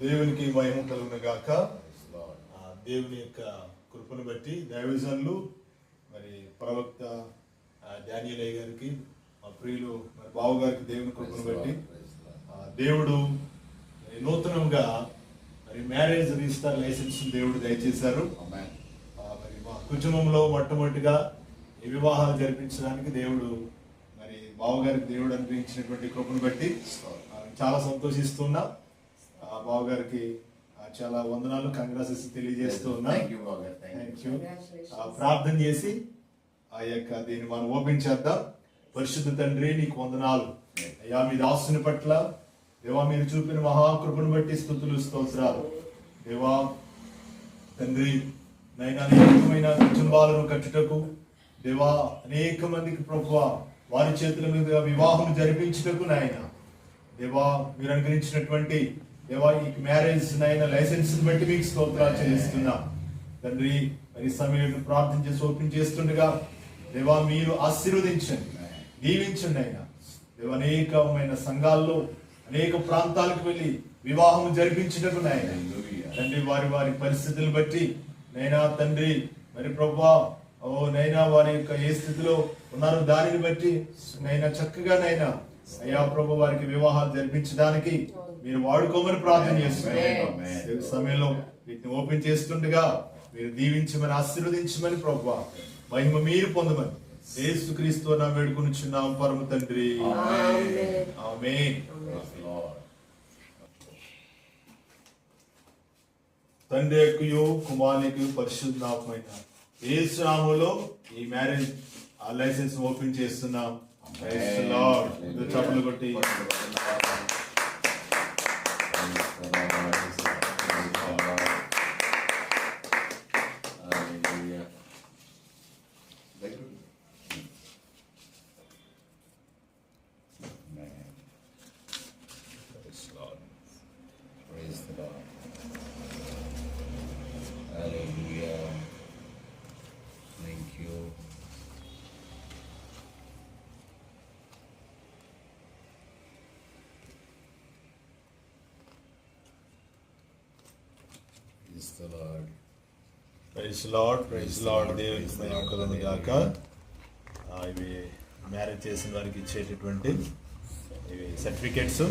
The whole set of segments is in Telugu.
దేవునికి మహిమ కలుగును గాక. దేవుని యొక్క కృపను బట్టి దైవజనులు మరి ప్రవక్త డానియల్ గారికి, మా ప్రియులు మరి బావు గారికి దేవుని కృపను బట్టి దేవుడు నూతనంగా మరి మ్యారేజ్ రిజిస్టర్ లైసెన్స్ దేవుడు దయచేశారు. మరి మా కుటుంబంలో మొట్టమొదటిగా ఈ వివాహాలు జరిపించడానికి దేవుడు మరి బావు గారికి దేవుడు అనుగ్రహించినటువంటి కృపను బట్టి చాలా సంతోషిస్తున్నా. బావు గారికి చాలా వందనాలు, కంగ్రాట్స్ తెలియజేస్తూ ఉన్నా. ప్రార్థన చేసి ఆ యొక్క దీన్ని మనం ఓపెన్ చేద్దాం. పరిశుద్ధ తండ్రి, నీకు వందనాలు అయ్యా. మీ దాసుని పట్ల దేవా మీరు చూపిన మహాకృపను బట్టి స్తుతులు, స్తోత్రాలు దేవా. తండ్రి నైనా అనేకమైన కుటుంబాలను కట్టుటకు దేవా, అనేక మందికి ప్రభువా వారి చేతుల మీద వివాహం జరిపించుటకు నాయన దేవా మీరు అనుగ్రహించినటువంటి దేవా ఈ మ్యారేజ్ నాయన లైసెన్స్ బట్టి మీకు స్తోత్రాలు చెల్లిస్తున్నా తండ్రి. మరి సమయం ప్రార్థన చేసి ఓపెన్ చేస్తుండగా దేవా మీరు ఆశీర్వదించండి, దీవించండి అయినా దేవా. అనేకమైన సంఘాల్లో అనేక ప్రాంతాలకు వెళ్ళి వివాహం జరిపించుటకు నాయన తండ్రి వారి వారి పరిస్థితులను బట్టి నైనా తండ్రి మరి ప్రభువా ఓ నైనా వారి యొక్క ఏ స్థితిలో ఉన్నారో దానిని బట్టి నైనా చక్కగా నైనా అయ్యా ప్రభు వారికి వివాహాలు జరిపించడానికి మీరు వాడుకోమని ప్రార్థన చేస్తున్నాను. సమయంలో వీటిని ఓపెన్ చేస్తుండగా మీరు దీవించమని ఆశీర్వదించమని ప్రభువా మహిమ మీరు పొందమని యేసుక్రీస్తు నా వేడుకొనుచున్నాం పరమ తండ్రి, ఆమేన్. తండ్రి యొక్కయు కుమారునికి పరిశుద్ధాత్మైన యేసు నామములో ఈ మ్యారేజ్ లైసెన్స్ ఓపెన్ చేస్తున్నాం. చప్పట్లు కొట్టి ప్రైజ్ లార్డ్, ప్రైజ్ లార్డ్. దేవునికి మహిమ కలుగును గాక. ఇవి మ్యారేజ్ చేసిన వారికి ఇచ్చేటటువంటి ఇవి సర్టిఫికెట్స్.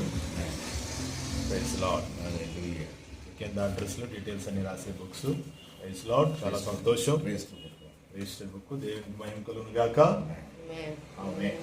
Praise lord. కింద అడ్రస్లో డీటెయిల్స్ అన్ని రాసే బుక్స్. Praise Lord. చాలా సంతోషం. Register book. దేవునికి మహిమ కలుగును గాక. ఆమేన్.